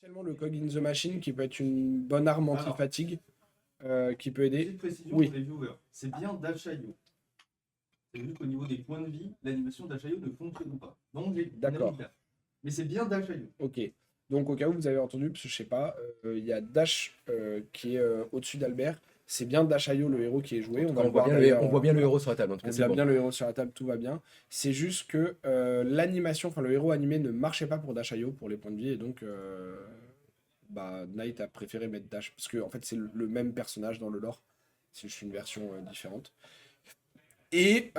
Potentiellement le Cog in the Machine qui peut être une bonne arme Alors, anti-fatigue qui peut aider. petite précision Oui. pour les viewers. C'est bien Dashayo. C'est juste qu'au niveau des points de vie, l'animation Dashayo ne fonctionne pas. Donc, on a mis D'accord. là. Mais c'est bien Dashayo. Ok. Donc au cas où vous avez entendu, parce que je sais pas, il y a Dash qui est au-dessus d'Albert. C'est bien Dashayo le héros qui est En joué. tout On cas, va le voir d'ailleurs. on voit bien le Voilà. héros sur la table. En tout On cas, c'est voit bon. bien le héros sur la table, tout va bien. C'est juste que l'animation, enfin le héros animé ne marchait pas pour Dashayo pour les points de vie et donc bah, Knight a préféré mettre Dash parce que en fait c'est le même personnage dans le lore, c'est juste une version différente. Et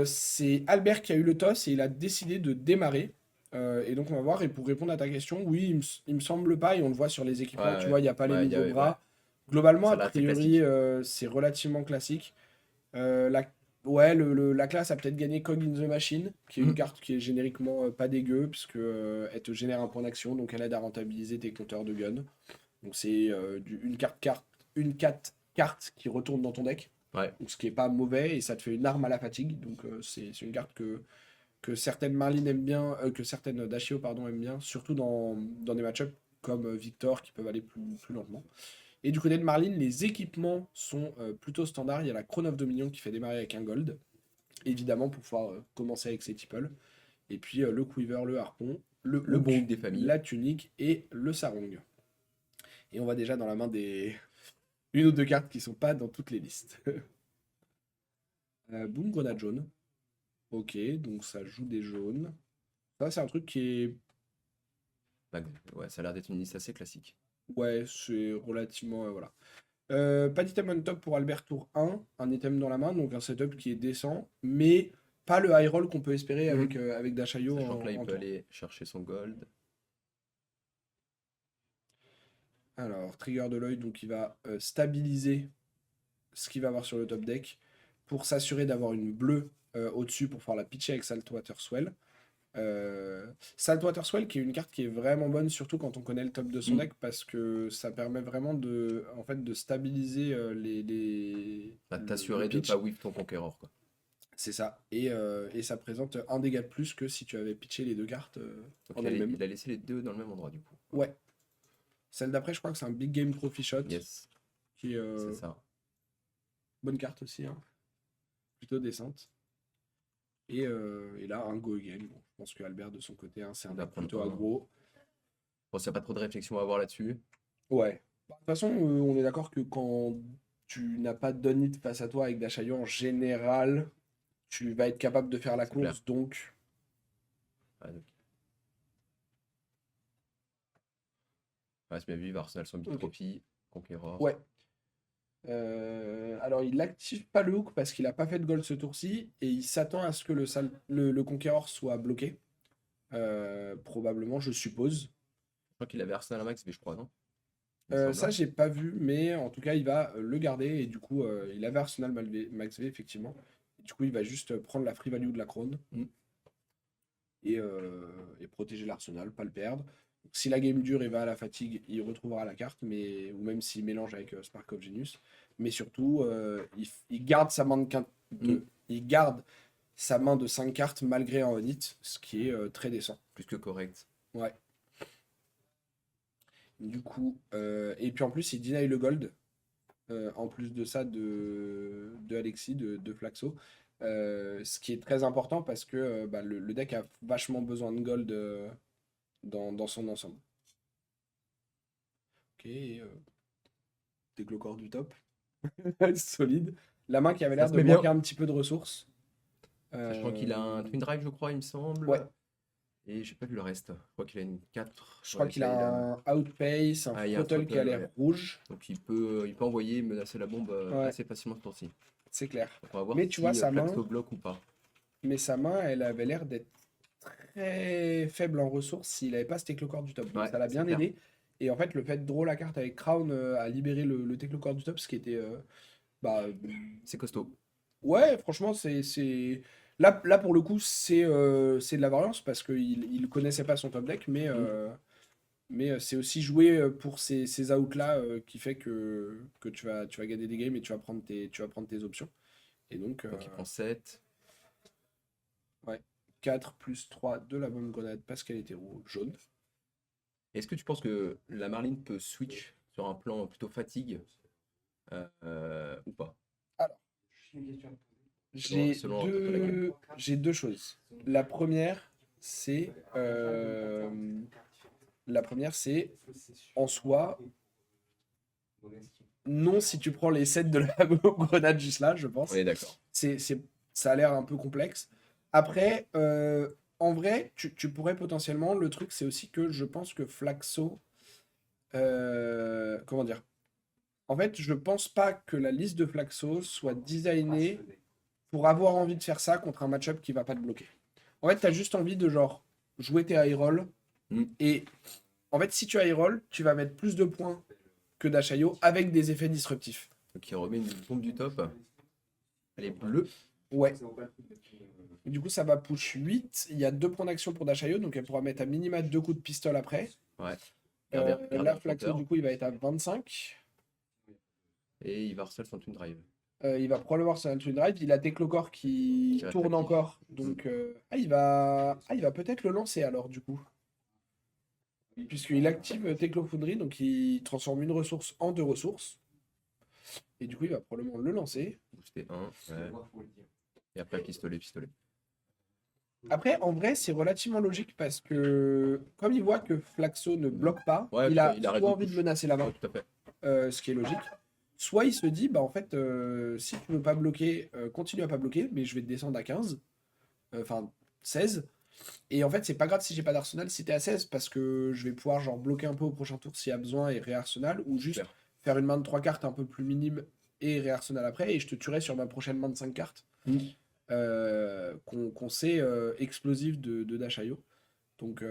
c'est Albert qui a eu le toss et il a décidé de démarrer. Et donc on va voir, et pour répondre à ta question, oui, il me semble pas, et on le voit sur les équipements, Ouais, tu ouais. vois, il n'y a pas les Ouais, nouveaux ouais. bras. Globalement, Ça a a l'air très priori, classique. c'est relativement classique. La, la classe a peut-être gagné Cog in the Machine, qui est une Mhm. carte qui est génériquement pas dégueu, puisque elle te génère un point d'action, donc elle aide à rentabiliser tes compteurs de gun. Donc c'est une carte qui retourne dans ton deck, Ouais. donc ce qui est pas mauvais, et ça te fait une arme à la fatigue. Donc c'est une carte que certaines Marlin aiment bien, que certaines Dashio pardon, aiment bien, surtout dans des match-ups comme Victor qui peuvent aller plus lentement. Et du côté de Marlin, les équipements sont plutôt standards. Il y a la Crown of Dominion qui fait démarrer avec un gold, évidemment pour pouvoir commencer avec ses tiples. Et puis le Quiver, le Harpon, le Le bon Hook, hook des familles. la tunique et le Sarong. Et on va déjà dans la main des une ou deux cartes qui sont pas dans toutes les listes. Boom, grenade jaune. Ok, donc ça joue des jaunes. Ça, c'est un truc qui est. Bah, ouais, ça a l'air d'être une liste assez classique. Ouais, c'est relativement. Voilà. Pas d'item on top pour Albert Tour 1, un item dans la main, donc un setup qui est décent, mais pas le high roll qu'on peut espérer avec, Mhm. avec Dashayo Sachant que là, il en peut tour. aller chercher son gold. Alors, trigger de l'œil, donc il va stabiliser ce qu'il va avoir sur le top deck pour s'assurer d'avoir une bleue au-dessus pour pouvoir la pitcher avec Saltwater Swell. Saltwater Swell qui est une carte qui est vraiment bonne, surtout quand on connaît le top de son Mhm. deck, parce que ça permet vraiment en fait, de stabiliser Bah, le t'assurer de pitch. pas whiff ton conquérant, quoi. C'est ça. Et ça présente un dégât de plus que si tu avais pitché les deux cartes Donc en il elles-mêmes. il a laissé les deux dans le même endroit, du coup. Ouais. Celle d'après, je crois que c'est un Big Game Trophy Shot, Yes, qui est c'est ça. bonne carte aussi, hein. Plutôt décente. Et là, un Go Again. Bon, je pense que Albert, de son côté, hein, c'est un Il va deck prendre plutôt un. aggro. Bon, s'il n'y a pas trop de réflexion à avoir là-dessus. Ouais. Bah, de toute façon, on est d'accord que quand tu n'as pas de Donit face à toi avec Dashayo, en général, tu vas être capable de faire la C'est clair. course, donc. Ouais, donc. Ouais, c'est bien vu, Arsenal son big Ok. trophy, conquérant. Ouais. Alors, il n'active pas le hook parce qu'il n'a pas fait de gold ce tour-ci et il s'attend à ce que le conquérant soit bloqué. Probablement, je suppose. Je crois qu'il avait Arsenal à max, mais je crois, non? Il me semble, Ça, hein. j'ai pas vu, mais en tout cas, il va le garder et du coup, il avait Arsenal Max V, effectivement. Et du coup, il va juste prendre la free value de la crone Mm. et protéger l'Arsenal, pas le perdre. Donc, si la game dure et va à la fatigue, il retrouvera la carte, ou même s'il mélange avec Spark of Genius. Mais surtout, il garde sa main Mm. il garde sa main de 5 cartes malgré un on-hit, ce qui est très décent. Plus que correct. Ouais. Du coup, et puis en plus, il deny le gold. En plus de ça, de Alexis, de Flaxo. Ce qui est très important parce que bah, le deck a vachement besoin de gold dans son ensemble. Ok, Déclocor du top. Solide. La main qui avait Ça l'air se de met bien. manquer un petit peu de ressources. Sachant qu'il a un Twin Drive, je crois, il me semble. Ouais, Et j'ai pas vu le reste. Je crois qu'il a une 4. je crois qu'il a un Outpace, un Ah, il y a un Throttle qui a throttle, l'air ouais. rouge. Donc il peut envoyer, menacer la bombe Ouais, assez facilement ce tour-ci. c'est clair. Donc on va voir Mais tu vois, si sa main, Flaxo bloque ou pas. elle avait l'air d'être très faible en ressources s'il n'avait pas ce Teclocore du top. Donc Ouais, ça l'a c'est bien clair. aidé. Et en fait, le fait de draw la carte avec Crown a libéré le Teclocore du top, ce qui était. Bah, C'est costaud. ouais, franchement, c'est. Là, pour le coup, c'est de la variance parce qu'il connaissait pas son top deck, Mm. mais c'est aussi joué pour ces outs-là qui fait que tu vas gagner des games et tu vas prendre tes options. Et donc, Donc il prend 7. ouais, 4 plus 3 de la bombe grenade parce qu'elle était jaune. Est-ce que tu penses que la Marline peut switch sur un plan plutôt fatigue ou pas? Alors, j'ai selon un peu ton équipe. j'ai deux choses. La première, c'est en soi, non si tu prends les sets de la grenade juste là, je pense. On est d'accord. Ça a l'air un peu complexe. Après, en vrai, tu pourrais potentiellement. Le truc, c'est aussi que je pense que Flaxo. Comment dire? En fait, je pense pas que la liste de Flaxo soit designée pour avoir envie de faire ça contre un match-up qui va pas te bloquer. En fait, t'as juste envie de genre jouer tes high roll. Mm. Et en fait, si tu high roll, tu vas mettre plus de points que Dashayo avec des effets disruptifs. Donc il remet une bombe du top. Elle est bleue. Ouais. Et du coup, ça va push 8. Il y a 2 points d'action pour Dashayo, donc elle pourra mettre à minima 2 coups de pistolet après. Ouais. Garder Là, un Flaxo, compteur. du coup, il va être à 25. Et il va harceler son twin drive. Il va probablement avoir un twin drive. Il a Teclocor qui Qui reste tourne actif. encore. Donc, il va peut-être le lancer alors, du coup. Puisqu'il active Teclo Foundry, donc il transforme une ressource en 2 ressources. Et du coup, il va probablement le lancer. Booster 1. Ouais. Et après pistolet. Après, en vrai, c'est relativement logique parce que, comme il voit que Flaxo ne bloque pas, Ouais, il a il arrête soit de envie de push. menacer la main, Ouais, tout à fait. ce qui est logique. Soit il se dit, bah en fait, si tu veux pas bloquer, continue à pas bloquer, mais je vais te descendre à 15, enfin 16. Et en fait, c'est pas grave si j'ai pas d'arsenal si t'es à 16, parce que je vais pouvoir genre bloquer un peu au prochain tour s'il y a besoin et réarsenal, ou juste Clair. faire une main de 3 cartes un peu plus minime et réarsenal après, et je te tuerai sur ma prochaine main de 5 cartes, Mm. qu'on sait explosive de Dashayo. Donc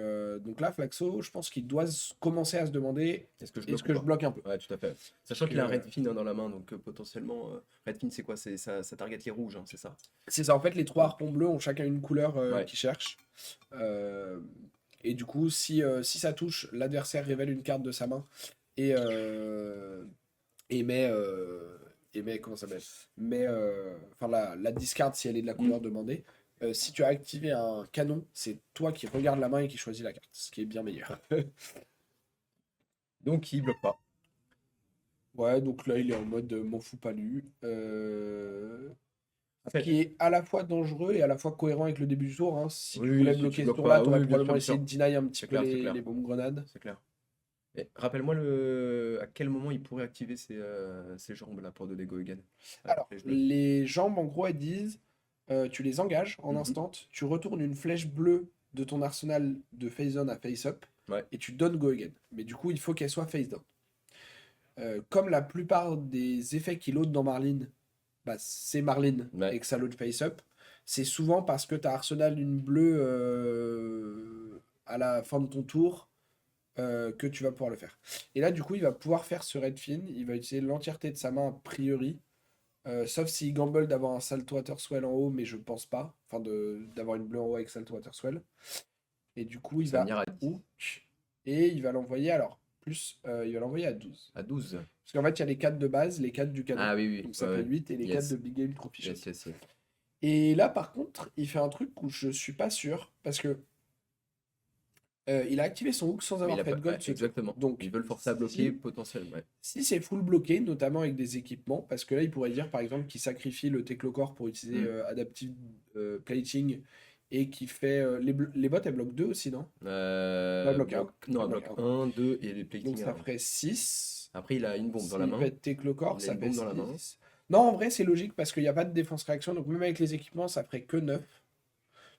là, Flaxo, je pense qu'il doit commencer à se demander Est-ce que je est-ce bloque ou que je pas? bloque un peu? Ouais, tout à fait. Sachant que- qu'il a un Redfin dans la main, donc potentiellement. Redfin, c'est quoi? Ça target les rouges, hein, c'est ça? C'est ça, en fait, les 3 harpons bleus ont chacun une couleur Ouais. qu'ils cherchent. Euh, et du coup, si ça touche, l'adversaire révèle une carte de sa main et, et met, comment ça s'appelle? Enfin, la discard si elle est de la couleur demandée. Si tu as activé un canon, c'est toi qui regardes la main et qui choisis la carte, ce qui est bien meilleur. Donc il bloque pas. Ouais, donc là, il est en mode m'en fous pas lu. Après, Qui est à la fois dangereux et à la fois cohérent avec le début du tour. Hein. Si oui, tu voulais si bloquer tu ce bloques tour-là, pas, tu aurais oui, bien sûr, probablement bien essayé sûr. de deny un petit C'est peu clair, c'est clair. les bombes grenades. C'est clair. Et rappelle-moi à quel moment il pourrait activer ces jambes là pour donner go again. Alors, Flèche bleue. les jambes, en gros, elles disent tu les engages en Mhm. instant, tu retournes une flèche bleue de ton arsenal de face on à face up Ouais. et tu donnes go again. Mais du coup, il faut qu'elle soit face down. Comme la plupart des effets qui loadent dans Marlin, bah, c'est Marlin Ouais. et que ça load face up, c'est souvent parce que tu as arsenal une bleue à la fin de ton tour que tu vas pouvoir le faire. Et là, du coup, il va pouvoir faire ce Redfin, il va utiliser l'entièreté de sa main a priori, sauf s'il gamble d'avoir un Saltwater Swell en haut, mais je pense pas, enfin d'avoir une bleue en haut avec Saltwater Swell. Et du coup, il Ça va va venir à 10. hook et il va l'envoyer alors. Il va l'envoyer à 12. À 12. Parce qu'en fait, il y a les 4 de base, les 4 du canon. Ah oui, oui. Donc ça ouais, fait ouais. 8 et les Yes. 4 de Big Game Trophy Shot. Yes. Et là, par contre, il fait un truc où je suis pas sûr, parce que il a activé son hook sans Mais avoir il a fait pas... de gold ouais, ce tour. exactement. Donc, Ils veulent forcer à bloquer potentiellement. Ouais. si c'est full bloqué, notamment avec des équipements, parce que là, il pourrait dire par exemple qu'il sacrifie le Teclocore pour utiliser Adaptive Plating et qui fait. Les bots, elles bloquent 2 aussi, non? Elle bloque un. Non, Elle elle bloque bloque 1, 2 et les Donc plating. ça ferait 6. Après, il a une bombe dans la S'il main. pète Teclocore, Il a ça une fait bombe dans la main. 6. Non, en vrai, c'est logique parce qu'il n'y a pas de défense réaction, donc même avec les équipements, ça ferait que 9.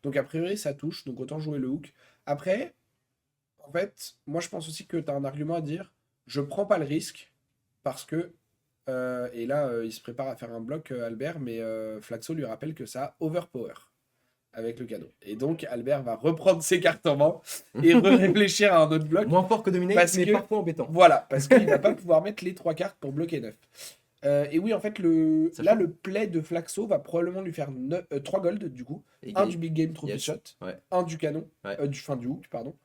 Donc a priori, ça touche, donc autant jouer le hook. Après, en fait, moi je pense aussi que tu as un argument à dire, je prends pas le risque parce que, et là il se prépare à faire un bloc Albert, mais Flaxo lui rappelle que ça overpower avec le cadeau. Et donc Albert va reprendre ses cartes en main et réfléchir à un autre bloc. Moins fort que Dominate, Parce mais que- parfois embêtant. Voilà, parce qu'il va pas pouvoir mettre les 3 cartes pour bloquer 9. Et oui, en fait, là, le play de Flaxo va probablement lui faire 3 gold, du coup. Et Un game. du Big Game Trophy Yes. Shot, Ouais. un du canon, Ouais. du hook, pardon.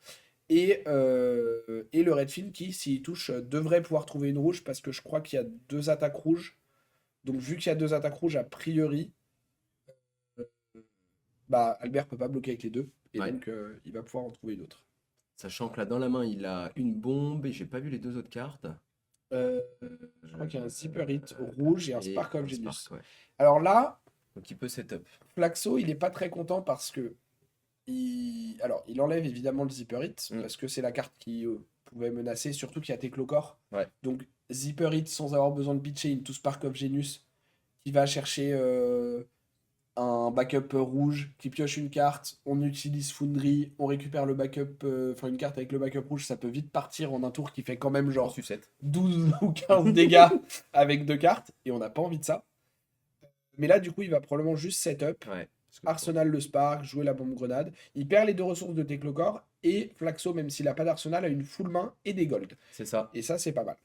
Et le Redfin qui, s'il touche, devrait pouvoir trouver une rouge parce que je crois qu'il y a 2 attaques rouges. Donc, vu qu'il y a 2 attaques rouges, a priori, bah, Albert peut pas bloquer avec les 2. Et Ouais. donc, il va pouvoir en trouver une autre. Sachant que là, dans la main, il a une bombe et j'ai pas vu les deux autres cartes. Je crois qu'il y a un Zipper Hit rouge et un Et Spark of un Genius. Spark, ouais. Alors là, Donc il peut setup. Flaxo, il est pas très content parce que alors, il enlève évidemment le Zipper Hit Mm. parce que c'est la carte qui pouvait menacer, surtout qu'il y a Teclocor. Ouais. Donc, Zipper Hit sans avoir besoin de pitcher into Spark of Genius, qui va chercher un backup rouge, qui pioche une carte, on utilise Foundry, on récupère le backup, enfin une carte avec le backup rouge, ça peut vite partir en un tour qui fait quand même En genre sucette. 12 ou 15 dégâts avec deux cartes, et on n'a pas envie de ça. Mais là, du coup, il va probablement juste setup. Ouais. Arsenal le Spark, jouer la bombe grenade. Il perd les deux ressources de Teclocor et Flaxo, même s'il n'a pas d'Arsenal, a une full main et des gold. C'est ça. Et ça, c'est pas mal.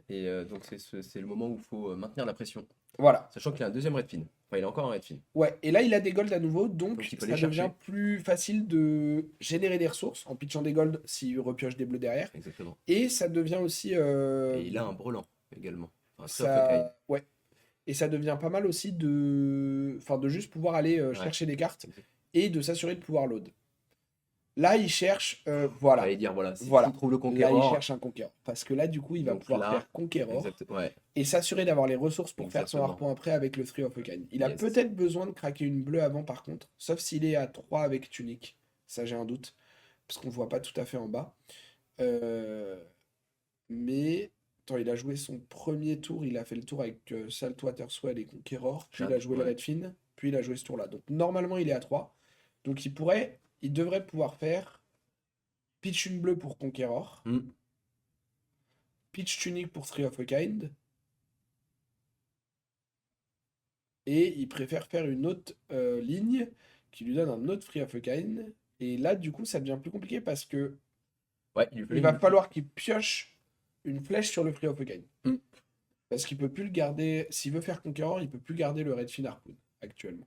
Et donc c'est le moment où il faut maintenir la pression. Voilà. Sachant qu'il a un deuxième Redfin. Enfin, il a encore un Redfin. Ouais, et là, il a des gold à nouveau, donc Donc, il peut ça les devient chercher. plus facile de générer des ressources en pitchant des gold s'il repioche des bleus derrière. Exactement. Et ça devient aussi. Et il a un brelan également. Un Tree of Hawkeye. ça... Ouais. Et ça devient pas mal aussi de juste pouvoir aller Ouais. chercher des cartes Exact. et de s'assurer de pouvoir load. Là, il cherche. Voilà. J'allais dire, voilà, s'il Voilà. trouve le Là, il Conqueror. cherche un Conqueror. Parce que là, du coup, il va Donc pouvoir là, faire Conqueror Ouais. et s'assurer d'avoir les ressources pour faire son Exactement. harpon après avec le Three of Hawkeye. Il a Yes. peut-être besoin de craquer une bleue avant, par contre. Sauf s'il est à 3 avec Tunic. Ça, j'ai un doute. Parce qu'on ne voit pas tout à fait en bas. Mais. Attends, il a joué son premier tour. Il a fait le tour avec Saltwater Swell et Conqueror. Puis il a joué le Ouais. Redfin. Puis il a joué ce tour-là. Donc, normalement, il est à 3. Donc, il devrait pouvoir faire pitch une bleue pour Conqueror. Mm. Pitch Tunic pour Three of a Kind. Et il préfère faire une autre ligne qui lui donne un autre Free of a Kind. Et là, du coup, ça devient plus compliqué parce que Ouais, il lui fallait il va une- falloir qu'il pioche une flèche sur le Free of a Kind. Mm. Parce qu'il peut plus le garder. S'il veut faire Conqueror, il peut plus garder le Redfin Harpoon actuellement.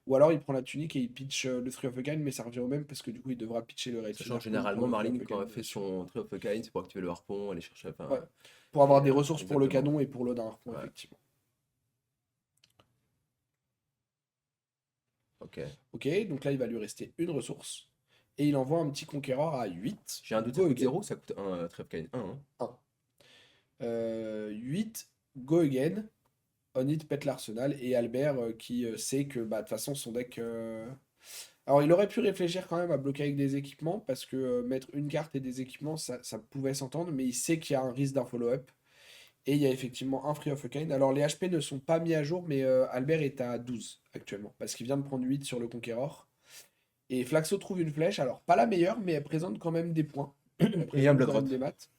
Ou alors il prend la tunique et il pitch le Three of a Kind, mais ça revient au même parce que du coup il devra pitcher le Redfin Sachant que Harpoon généralement, pour le Marlin, Three of a quand elle Kind. fait son Tree of Hawkeye, c'est pour activer le harpon, aller chercher. Enfin, Ouais. Pour avoir des Et, ressources pour le exactement. canon et pour l'eau d'un harpon, Ouais. effectivement. ok. Ok, donc là il va lui rester une ressource. Et il envoie un petit Conqueror à 8. J'ai un doute, ça Go coûte again. 0 ça coûte 1 Tree of Hawkeye 1. 8, go again. On it pète l'arsenal. Et Albert qui sait que bah, de toute façon son deck. Alors il aurait pu réfléchir quand même à bloquer avec des équipements parce que mettre une carte et des équipements ça pouvait s'entendre, mais il sait qu'il y a un risque d'un follow-up. Et il y a effectivement un Free of a Kind. Alors les HP ne sont pas mis à jour, mais Albert est à 12 actuellement parce qu'il vient de prendre 8 sur le Conqueror. Et Flaxo trouve une flèche, alors pas la meilleure, mais elle présente quand même des points. Elle Et un présente Blood quand même Rot. des maths.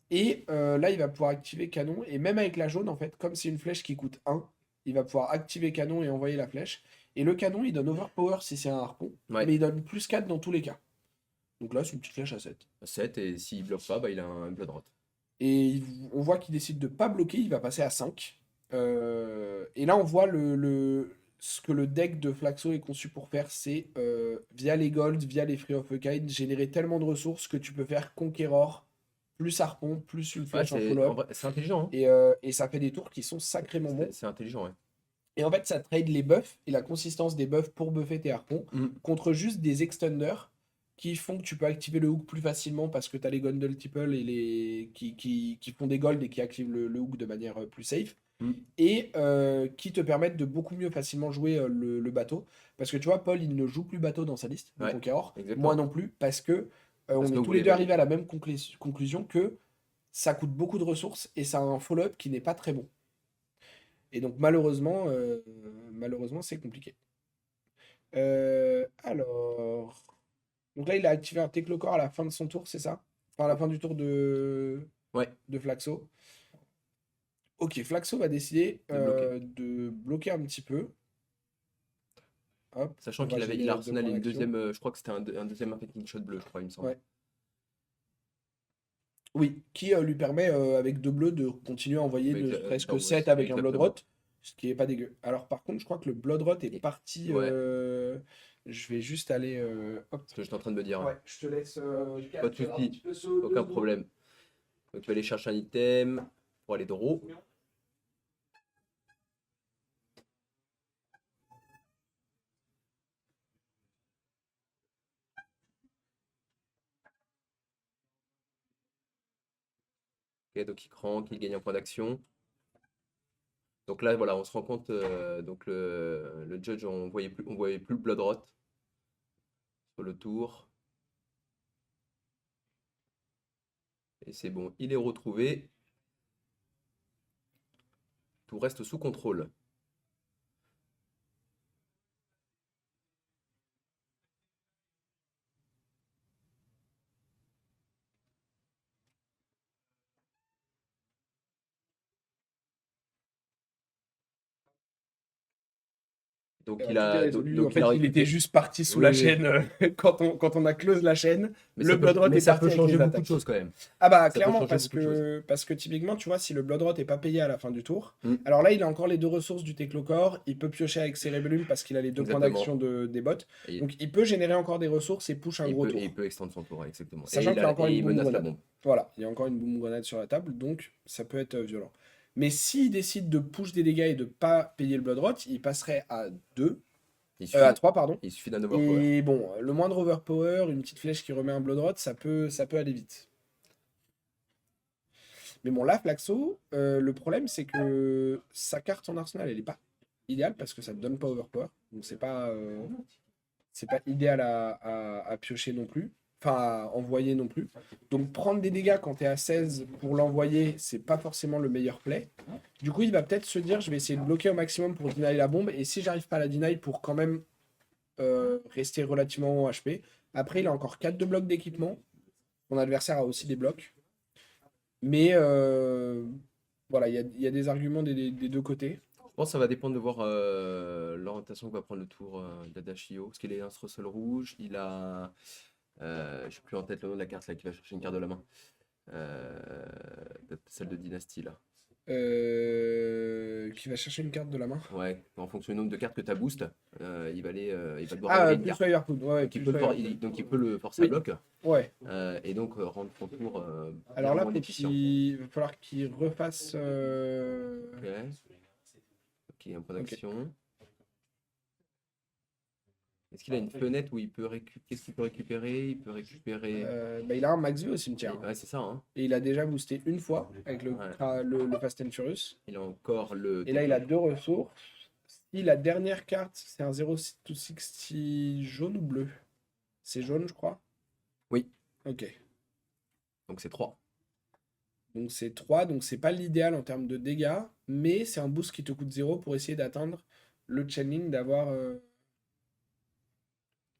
Et là, il va pouvoir activer canon. Et même avec la jaune, en fait, comme c'est une flèche qui coûte 1, il va pouvoir activer canon et envoyer la flèche. Et le canon, il donne overpower si c'est un harpon, Ouais. mais il donne plus 4 dans tous les cas. Donc là, c'est une petite flèche à 7. 7, et s'il bloque pas, bah, il a un Blood Rot. Et on voit qu'il décide de pas bloquer, il va passer à 5. Et là, on voit ce que le deck de Flaxo est conçu pour faire, c'est via les gold, via les Free of a Kind, générer tellement de ressources que tu peux faire Conqueror, plus Harpon, plus une Ouais, flèche en en follow-up. vrai, c'est intelligent. Hein. Et ça fait des tours qui sont sacrément bons. C'est intelligent, ouais. Et en fait, ça trade les buffs et la consistance des buffs pour buffer tes harpons Mm. contre juste des extenders qui font que tu peux activer le hook plus facilement parce que tu as les Gondle Tipple et les qui font des gold et qui activent le hook de manière plus safe. Mm. Et qui te permettent de beaucoup mieux facilement jouer le bateau. Parce que tu vois, Paul, il ne joue plus bateau dans sa liste, le Ouais, Conqueror. exactement. Moi non plus, parce que on Parce que est vous tous les voulez deux valider. arrivés à la même conclusion que ça coûte beaucoup de ressources et ça a un follow-up qui n'est pas très bon. Et donc malheureusement, c'est compliqué. Alors. Donc là, il a activé un Teclocor à la fin de son tour, c'est ça? Enfin, à la fin du tour Ouais. de Flaxo. Ok, Flaxo va décider de bloquer un petit peu. Hop, Sachant on va qu'il avait générer il a deux Arsenal points et une d'action. deuxième, je crois que c'était un deuxième Infecting Shot bleu, je crois, il me semble. Ouais. Oui, qui lui permet avec deux bleus de continuer à envoyer Avec, ne serait-ce que ouais, 7 avec un Blood exactement. Rot, ce qui est pas dégueu. Alors par contre, je crois que le Blood Rot est Et- parti. ouais. Je vais juste aller. Hop. Ce que j'étais en train de me dire. Ouais, je te laisse. Pas de soucis, aucun problème. Donc tu vas aller chercher un item pour aller draw. Ok, donc il crank, il gagne un point d'action. Donc là, voilà, on se rend compte, donc le judge, on voyait plus le blood rot sur le tour. Et c'est bon, il est retrouvé. Tout reste sous contrôle. Donc il Tout est a, résolu. En il a fait, il était récupéré. juste parti sous Oui, la oui. chaîne quand on a close la chaîne. Mais Le blood rot mais est ça parti peut avec changer les beaucoup de attaques. choses quand même. Ah bah Ça peut clairement changer beaucoup de choses. parce que typiquement tu vois si le blood rot est pas payé à la fin du tour. Mm. Alors là il a encore les 2 ressources du Teclocore, il peut piocher avec ses Rebellion parce qu'il a les 2 points d'action Exactement. des bots. Et, Donc il peut générer encore des ressources et push un gros et il tour. peut extendre son tour, ouais, exactement. Sachant qu'il y a encore Et une il boom menace la grenade. bombe. Voilà, il y a encore une boom grenade sur la table, donc ça peut être violent. Mais s'il décide de push des dégâts et de pas payer le blood rot, il passerait à 2, Il à suffit, 3 pardon. il suffit d'un overpower. Et bon, le moindre overpower, une petite flèche qui remet un blood rot, ça peut aller vite. Mais bon, là, Flaxo, le problème, c'est que sa carte en arsenal, elle est pas idéale parce que ça ne donne pas overpower. Donc, c'est pas idéal à piocher non plus. Enfin, à envoyer non plus. Donc, prendre des dégâts quand tu es à 16 pour l'envoyer, c'est pas forcément le meilleur play. Du coup, il va peut-être se dire je vais essayer de bloquer au maximum pour deny la bombe. Et si j'arrive pas à la deny, pour quand même rester relativement en HP. Après, il a encore 4 de blocs d'équipement. Mon adversaire a aussi des blocs. Mais voilà, il y a des arguments des 2 côtés. Je pense que ça va dépendre de voir l'orientation que va prendre le tour d'Adachio. Parce qu'il est un seul rouge, il a. Je n'ai plus en tête le nom de la carte là qui va chercher une carte de la main. Celle de Dynasty là. Qui va chercher une carte de la main. Ouais, en fonction du nombre de cartes que tu as boost, il va devoir Ah, enlever une plus carte. Firepool. Ouais, Donc plus il, peut Firepool. donc il peut le forcer Oui. à bloc Ouais. et donc rendre son tour Alors bien là, moins efficient. il va falloir qu'il refasse. Ok. Ok, un point Ok. d'action. Est-ce qu'il a une fenêtre où il peut récupérer? Qu'est-ce qu'il peut récupérer? Il peut récupérer. Bah, il a un max V au cimetière. Ouais, c'est ça, hein. Et il a déjà boosté une fois avec Ouais. le Fast and Furious. Il a encore le. Et là, il a 2 ressources. Si la dernière carte, c'est un 0-60 jaune ou bleu? C'est jaune, je crois. Oui, Ok. donc c'est 3. Donc c'est 3, donc c'est pas l'idéal en termes de dégâts, mais c'est un boost qui te coûte 0 pour essayer d'atteindre le chaining, d'avoir.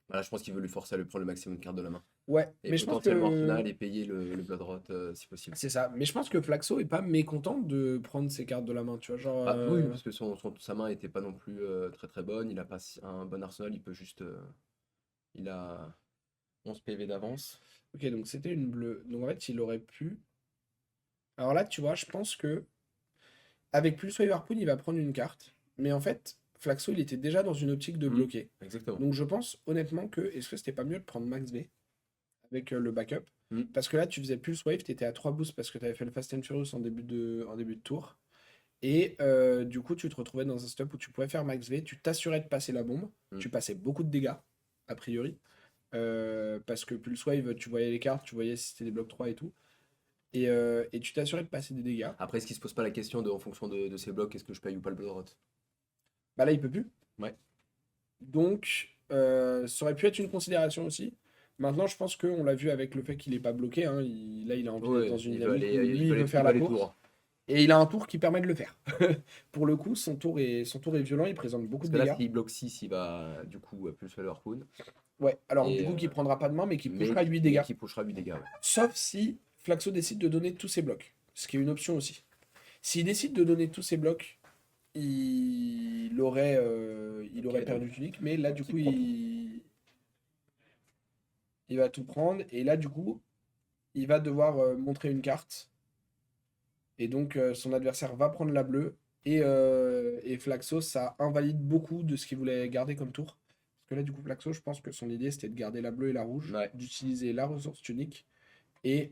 Voilà, je pense qu'il veut lui forcer à lui prendre le maximum de cartes de la main. Ouais, Et mais je pense potentiellement que. Arsenal et payer le Blood Rot si possible. C'est ça. Mais je pense que Flaxo est pas mécontent de prendre ses cartes de la main, tu vois. Genre. Ah, oui, parce que sa main était pas non plus très très bonne. Il a pas un bon arsenal, il peut juste. Il a 11 PV d'avance. Ok, donc c'était une bleue. Donc en fait, il aurait pu. Alors là, tu vois, je pense que. Avec plus Harpoon, il va prendre une carte. Mais en fait, Flaxo, il était déjà dans une optique de bloquer. Exactement. Donc je pense honnêtement que. Est-ce que c'était pas mieux de prendre Max V avec le backup? Mm. Parce que là, tu faisais plus Wave, tu étais à 3 boosts parce que tu avais fait le Fast and Furious en début de tour. Et du coup, tu te retrouvais dans un setup où tu pouvais faire Max V, tu t'assurais de passer la bombe, tu passais beaucoup de dégâts, a priori. Parce que Pulse Wave, tu voyais les cartes, tu voyais si c'était des blocs 3 et tout. Et tu t'assurais de passer des dégâts. Après, est-ce qu'il se pose pas la question de, en fonction de ses blocs, est-ce que je paye ou pas le Blood Rot? Bah là, il peut plus. Ouais. Donc, ça aurait pu être une considération aussi. Maintenant, je pense qu'on l'a vu avec le fait qu'il n'est pas bloqué. Hein, là, il est Ouais, dans une il veut dynamique aller, où lui, il veut faire il la veut aller course. tour. Et il a un tour qui permet de le faire. Pour le coup, son tour est violent, il présente beaucoup Parce de que là, dégâts. s'il bloque 6, il va du coup plus le Harpoon. Ouais, alors Et, du coup, qui prendra pas de main, mais qui pushera 8 mais dégâts. qui pushera 8 dégâts. Ouais. Sauf si Flaxo décide de donner tous ses blocs. Ce qui est une option aussi. S'il décide de donner tous ses blocs, il aurait Ok, perdu Tunic, mais là, du coup, prend tout. il va tout prendre. Et là, du coup, il va devoir montrer une carte. Et donc, son adversaire va prendre la bleue. Et Flaxo, ça invalide beaucoup de ce qu'il voulait garder comme tour. Parce que là, du coup, Flaxo, je pense que son idée, c'était de garder la bleue et la rouge, Ouais. d'utiliser la ressource tunique et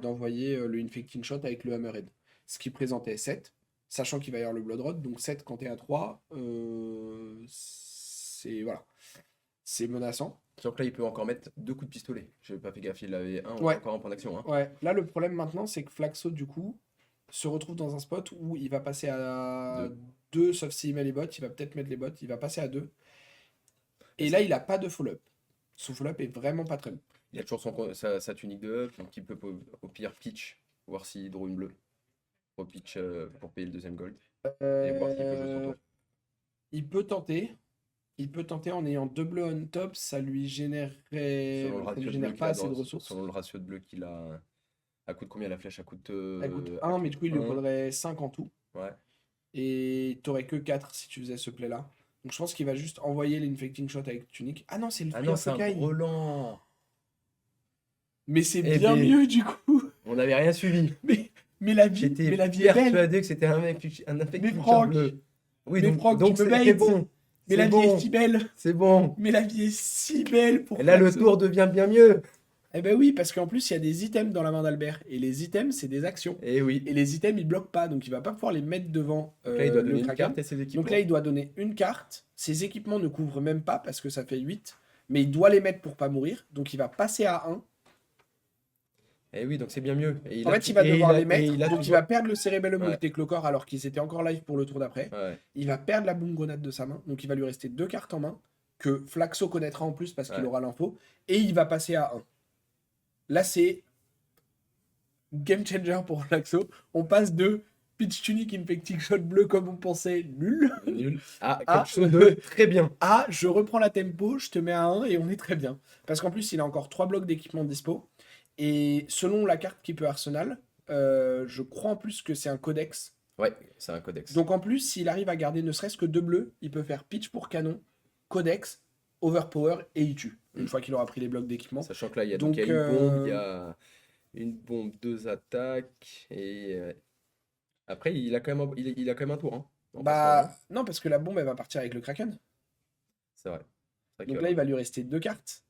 d'envoyer le Infecting Shot avec le Hammerhead. Ce qui présentait 7, sachant qu'il va y avoir le Blood Rod. Donc 7 quand t'es à 3, c'est voilà, c'est menaçant. Sachant que là, il peut encore mettre 2 coups de pistolet. Je n'ai pas fait gaffe, il avait Ouais. encore un point d'action. Hein. Ouais, là le problème maintenant c'est que Flaxo du coup se retrouve dans un spot où il va passer à 2 sauf s'il met les bots, il va peut-être mettre les bots, il va passer à 2. Et là il a pas de follow-up. Son follow-up est vraiment pas très bon. Il a toujours sa tunique de up, donc il peut au pire pitch, voir s'il draw une bleue. Pour pitch pour payer le deuxième gold. Et voir s'il peut jouer son Euh, tour. il peut tenter. Il peut tenter en ayant 2 bleus on top, ça lui générerait. Selon le Ça lui ratio de bleu génère qu'il pas a assez de ressources. selon le ratio de bleu qu'il a. Elle coûte combien la flèche? Elle coûte, Elle coûte elle 1, mais du coup il lui un. faudrait 5 en tout. Ouais. Et t'aurais que 4 si tu faisais ce play-là. Donc je pense qu'il va juste envoyer l'infecting shot avec tunique. Ah non, c'est le Ah Free non, of c'est un Okai. Roland. Mais c'est Eh bien ben. mieux du coup. On n'avait rien suivi. Mais la vie, J'étais mais la vie est belle. persuadé que c'était un infecting shot Franck, bleu. Oui, mais donc, Franck, donc tu me c'est baites. bon. Mais C'est la vie bon. est si belle. C'est bon. Mais la vie est si belle pour Et là, le Flaxo. tour devient bien mieux. Eh ben oui, parce qu'en plus, il y a des items dans la main d'Albert. Et les items, c'est des actions. Et oui. Et les items, ils bloquent pas. Donc il va pas pouvoir les mettre devant Donc là, il doit le donner une Kraken. carte et ses équipements. Donc là, il doit donner une carte. Ses équipements ne couvrent même pas parce que ça fait 8. Mais il doit les mettre pour pas mourir. Donc il va passer à 1. Et oui, donc c'est bien mieux. Et En fait, il va devoir les mettre. Donc il toujours- va perdre le Cerebellum Ouais. Multiclocor alors qu'ils étaient encore live pour le tour d'après. Ouais. Il va perdre la boom grenade de sa main. Donc il va lui rester 2 cartes en main. Que Flaxo connaîtra en plus parce qu'il Ouais. aura l'info. Et il va passer à 1. Là, c'est game changer pour Flaxo. On passe de pitch tunic infecting shot bleu comme on pensait nul. Nul. Ah, Ah. quelque chose de très bien. Ah, je reprends la tempo, je te mets à 1 et on est très bien. Parce qu'en plus, il a encore 3 blocs d'équipement dispo. Et selon la carte qui peut Arsenal, je crois en plus que c'est un codex. Ouais, c'est un codex. Donc en plus, s'il arrive à garder ne serait-ce que 2 bleus, il peut faire pitch pour canon, codex, overpower et il tue. Une fois qu'il aura pris les blocs d'équipement. Sachant que là, il y a, Donc, il y a une bombe, il y a une bombe, 2 attaques. Et après, il a quand même il a quand même un tour. Hein, en passant, hein. Non, parce que la bombe, elle va partir avec le Kraken. C'est vrai. C'est vrai Donc que- là, il va lui rester 2 cartes.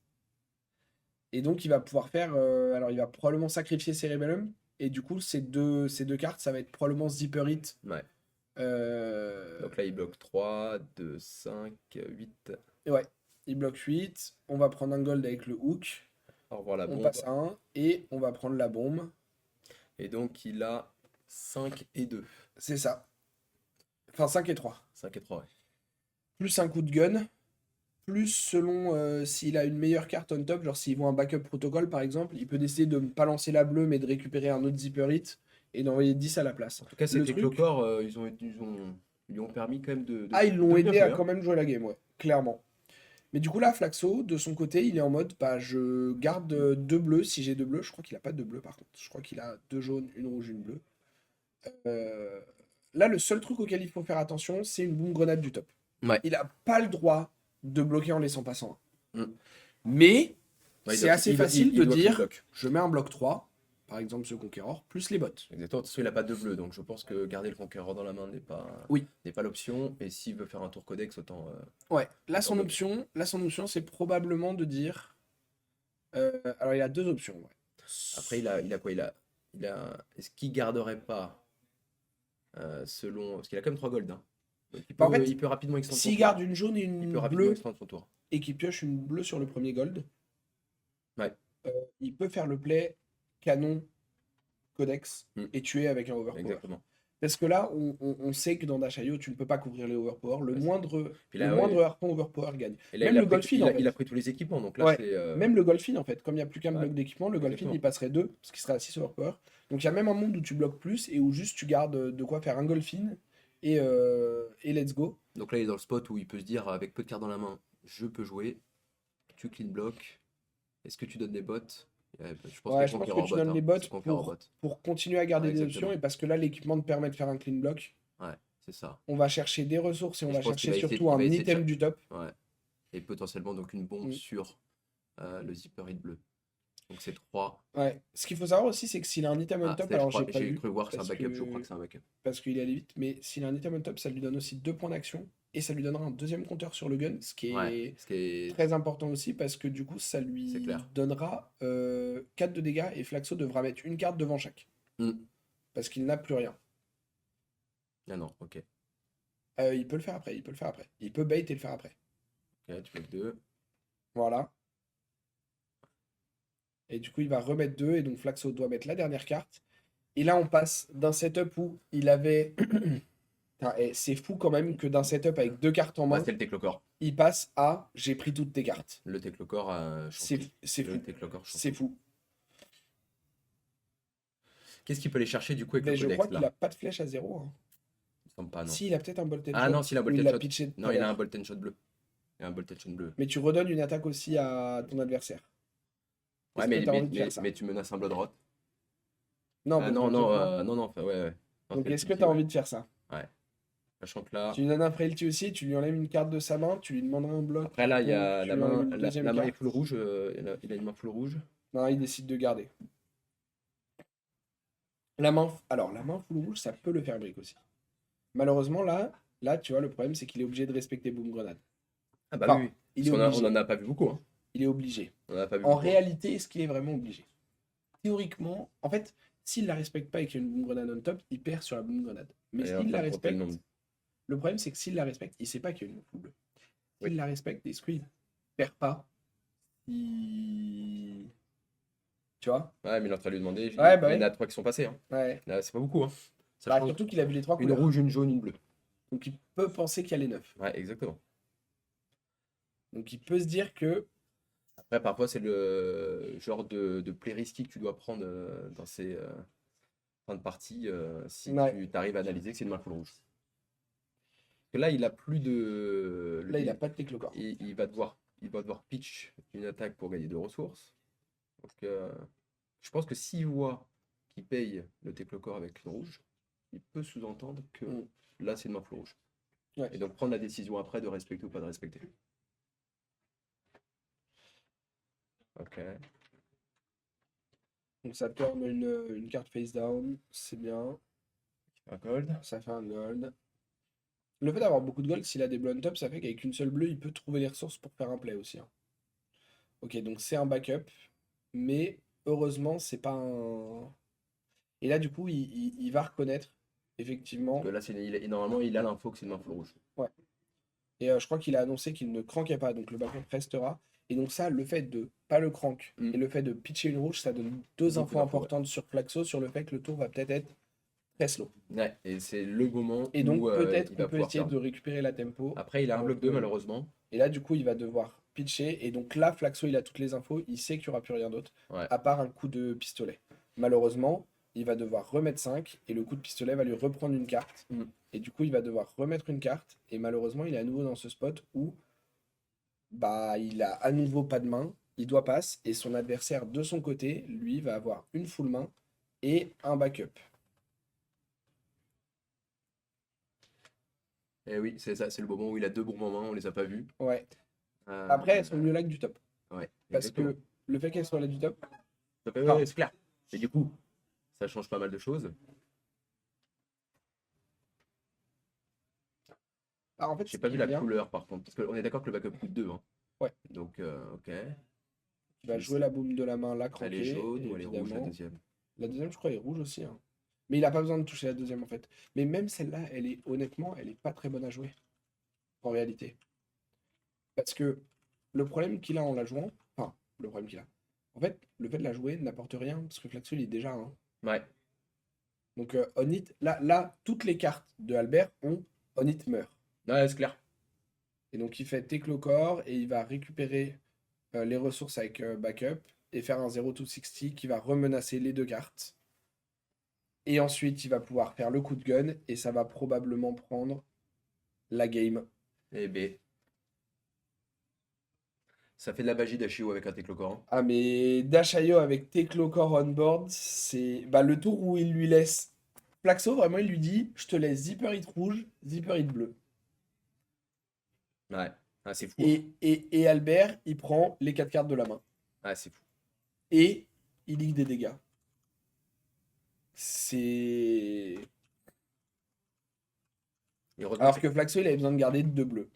Et donc, il va pouvoir faire. Alors, il va probablement sacrifier Cerebellum. Et du coup, ces deux cartes, ça va être probablement Zipper Hit. Ouais. Euh, Donc là, il bloque 3, 2, 5, 8. Ouais, il bloque 8. On va prendre un gold avec le hook. Au revoir la On bombe. passe à 1. Et on va prendre la bombe. Et donc, il a 5 et 2. C'est ça. Enfin, 5 et 3. 5 et 3, ouais. Plus un coup de gun. Plus selon s'il a une meilleure carte on top. Genre, s'il voit un backup protocole, par exemple, il peut décider de ne pas lancer la bleue, mais de récupérer un autre Zipper Hit et d'envoyer 10 à la place. En tout cas, Le c'était truc- Clocor, ils lui ont permis quand même de Ah, ils l'ont de bien aidé à jouer, hein. quand même jouer la game, ouais, clairement. Mais du coup, là, Flaxo, de son côté, il est en mode, bah, je garde 2 bleus si j'ai 2 bleus. Je crois qu'il a pas de bleus par contre. Je crois qu'il a 2 jaunes, une rouge, une bleue. Là, le seul truc auquel il faut faire attention, c'est une boom grenade du top. Ouais. Il a pas le droit de bloquer en laissant passant. Mm. Mais Ouais, il c'est doit- assez il doit- facile il de doit plus dire, bloc. je mets un bloc 3, par exemple ce Conqueror, plus les bots. Exactement, de toute façon, il n'a pas de bleu, donc je pense que garder le conquérant dans la main n'est pas, Oui. n'est pas l'option. Et s'il veut faire un tour codex, autant. Ouais, là son Attends, option, c'est probablement de dire. Alors il a 2 options. Ouais. Après, il a quoi? Est-ce qu'il garderait pas selon. Parce qu'il a quand même 3 gold. Hein. Donc, Bah, en fait, il peut rapidement extendre son S'il tour. garde une jaune et Il une peut rapidement bleue extendre son tour. et qu'il pioche une bleue sur le premier gold, Ouais. il peut faire le play canon codex Mm. et tuer avec un overpower. Exactement. Parce que là, on sait que dans Dash.io, tu ne peux pas couvrir les overpower. Le Ouais, moindre, Puis là, le ouais, moindre harpon overpower gagne. et là, même il a le pris- Golfin, il a- en fait. il a pris tous les équipements. Donc là, Ouais, c'est. Même le Golfin, en fait, comme il n'y a plus qu'un Ouais. bloc d'équipement, le Golfin, Exactement. il passerait 2, parce qu'il serait à 6 overpower. Donc il y a même un monde où tu bloques plus et où juste tu gardes de quoi faire un Golfin et let's go. Donc là, il est dans le spot où il peut se dire, avec peu de cartes dans la main, je peux jouer. Tu clean block. Est-ce que tu donnes des bots? Ouais, je pense Ouais, que je pense Conqueror que tu bot, donnes hein. les bots C'est Conqueror bot. pour continuer à garder Ouais, des exactement. options et parce que là, l'équipement te permet de faire un clean block. Ouais, c'est ça. On va chercher des ressources et on Et va je pense qu'il chercher va essayer- surtout il un va essayer de item cher- du top. Ouais. Et potentiellement donc une bombe Mm. sur le zipper hit bleu. Donc c'est 3. Ouais. Ce qu'il faut savoir aussi, c'est que s'il a un item on top, alors j'ai pas j'ai vu cru voir que c'est un parce backup, que- je crois que c'est un backup. parce qu'il est allé vite, mais s'il a un item on top, ça lui donne aussi 2 points d'action et ça lui donnera un deuxième compteur sur le gun, ce qui est Ouais, ce qui est... très important aussi parce que du coup, ça C'est lui clair. donnera 4 de dégâts et Flaxo devra mettre une carte devant chaque Mm. parce qu'il n'a plus rien. Ah non, ok. Il peut le faire après, il peut le faire après. Il peut bait et le faire après. Ok, tu bloques 2. Voilà. Et du coup, il va remettre 2. Et donc, Flaxo doit mettre la dernière carte. Et là, on passe d'un setup où il avait. Putain, et c'est fou quand même que d'un setup avec 2 cartes en Bah, main, c'est le Teclocor. il passe à j'ai pris toutes tes cartes. Le Teclocor a changé. C'est Le fou. Teclocor change. C'est fou. Qu'est-ce qu'il peut aller chercher du coup avec Mais le je codex crois qu'il là? a pas de flèche à 0. Hein. Il me semble pas, non. Si, il a peut-être un Bolted Ah Shot. non, s'il a un Ou il Bolted l'a Shot. pitché tout Non, à il a un l'heure. Bolted Shot bleu. Il a un Bolted Shot bleu. Mais tu redonnes une attaque aussi à ton adversaire. Ouais, Est-ce que tu as envie de faire ça? mais tu menaces un Blood Rot. Non, Ah mais non, non, concrètement. non, non, enfin, ouais, ouais. Non, Donc, c'est le est-ce que Frailty, tu as ouais. envie de faire ça? Ouais. Sachant que là. Tu lui donnes un Frailty aussi, tu lui enlèves une carte de sa main, tu lui demanderas un bloc. Après là, il y ou a tu la lui enlèves main, une deuxième la main est carte. full rouge. Il a une main full rouge. Non, il décide de garder. Alors, la main full rouge, ça peut le faire brick aussi. Malheureusement, là, tu vois, le problème, c'est qu'il est obligé de respecter Boom Grenade. Ah bah Enfin, oui, oui. il est Parce qu'on obligé. on en a pas vu beaucoup. Hein. Il est obligé. On en a pas vu En beaucoup. réalité, est-ce qu'il est vraiment obligé? Théoriquement, en fait, s'il la respecte pas et qu'il y a une Boom Grenade on top, il perd sur la Boom Grenade. Mais Et hop, s'il la on comptait le respecte, nombre. le problème, c'est que s'il la respecte, il sait pas qu'il y a une full bleue. S'il Oui. la respecte et squeeze, perd pas, il... Tu vois? Ouais, mais il est en train de lui demander. Ouais, Il bah y en oui. a 3 qui sont passés. Hein. Ouais. Là, c'est pas beaucoup. Hein. Bah, Sachant surtout qu'il a vu les 3 une couleurs. rouge, une jaune, une bleue. Donc il peut penser qu'il y a les 9. Ouais, exactement. Donc il peut se dire que... Après, parfois, c'est le genre de play risky que tu dois prendre dans ces fins de partie si Ouais. tu arrives à analyser que c'est une main full rouge. Parce que là, il a plus de. Là, il a pas de Teclocor. Il va devoir pitch une attaque pour gagner 2 ressources. Donc, je pense que s'il voit qu'il paye le Teclocor avec une rouge, il peut sous-entendre que Mm. là, c'est une main full rouge. Ouais. Et donc prendre la décision après de respecter ou pas de respecter. Ok. Donc ça tourne une carte face down, c'est bien. Un gold. Ça fait un gold. Le fait d'avoir beaucoup de gold, s'il a des blondes top, ça fait qu'avec une seule bleue, il peut trouver les ressources pour faire un play aussi. Hein. Ok, donc c'est un backup. Mais heureusement, c'est pas un... Et là, du coup, il va reconnaître, effectivement. Parce que là, normalement, il a l'info que c'est une main full rouge. Et je crois qu'il a annoncé qu'il ne cranquait pas, donc le backup restera. Et donc ça, le fait de pas le crank Mm. et le fait de pitcher une rouge, ça donne deux Beaucoup infos d'infos, ouais. importantes sur Flaxo, sur le fait que le tour va peut-être être très slow. Ouais, et c'est le moment Et donc où peut-être il qu'on va peut pouvoir essayer faire. de récupérer la tempo. Après, il a un un bloc 2, peu. malheureusement. Et là, du coup, il va devoir pitcher. Et donc là, Flaxo, il a toutes les infos. Il sait qu'il n'y aura plus rien d'autre, Ouais. à part un coup de pistolet. Malheureusement, il va devoir remettre 5. Et le coup de pistolet va lui reprendre une carte. Mm. Et du coup, il va devoir remettre une carte. Et malheureusement, il est à nouveau dans ce spot où bah, il a à nouveau pas de main. Il doit passe. Et son adversaire, de son côté, lui, va avoir une full main et un backup. Et oui, c'est ça, c'est le moment où il a 2 bons moments, on les a pas vus. Ouais. Euh, Après, elles sont mieux là que du top. Ouais, Parce exactement. que le fait qu'elles soient là du top, Ouais, ouais, c'est clair. Et du coup, ça change pas mal de choses. bah, en fait, J'ai ce pas qui vu est la bien, couleur par contre, parce qu'on est d'accord que le backup coûte 2. Hein. Ouais. Donc, ok. il va jouer la boum de la main, la Elle est cranker, jaune ou elle est rouge la évidemment. deuxième? La deuxième, je crois, est rouge aussi. Hein. Mais il a pas besoin de toucher la deuxième, en fait. Mais même celle-là, elle est, honnêtement, elle est pas très bonne à jouer. En réalité. Parce que le problème qu'il a en la jouant, enfin, le problème qu'il a. En fait, le fait de la jouer n'apporte rien, parce que Flaxo, il est déjà un. Ouais. Donc, on hit, là, toutes les cartes de Albert ont on hit meurt. Ouais, c'est clair. Et donc, il fait Teclocor et il va récupérer les ressources avec backup et faire un 0-2-60 qui va remenacer les 2 cartes. Et ensuite, il va pouvoir faire le coup de gun et ça va probablement prendre la game. Et B. Ça fait de la magie d'Ashio avec un Teclocor. Hein. Ah, mais Dashayo avec Teclocor on board, c'est bah, le tour où il lui laisse. Flaxo, vraiment, il lui dit je te laisse Zipper Hit rouge, Zipper Hit bleu. Ouais. Ah, c'est fou. Hein. Et Albert, il prend les 4 cartes de la main. Ah, c'est fou. Et il ligue des dégâts. C'est. Et heureusement Alors que Flaxo, il avait besoin de garder 2 bleus.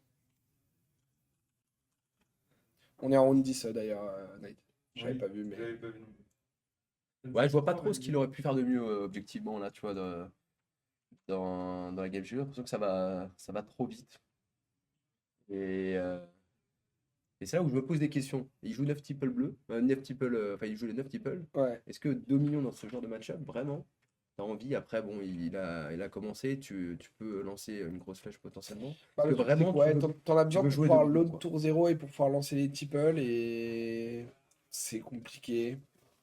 On est en round 10 d'ailleurs, Nate. J'avais Oui, pas vu, mais. j'avais pas vu non plus. Ouais, je vois pas trop ce qu'il aurait pu faire de mieux objectivement là, tu vois, dans la game. J'ai l'impression que ça va trop vite. Et Et c'est là où je me pose des questions. Il joue 9 tiples bleus, 9 tiples, enfin il joue les 9 tiples. Ouais. Est-ce que 2 millions dans ce genre de match-up, vraiment, t'as envie, après, bon, il a commencé, tu peux lancer une grosse flèche potentiellement. Bah, Est-ce le que truc, c'est vraiment que ouais, t'en as tu besoin veux pour jouer pouvoir debout, load quoi. tour 0 et pour pouvoir lancer les tiples et c'est compliqué.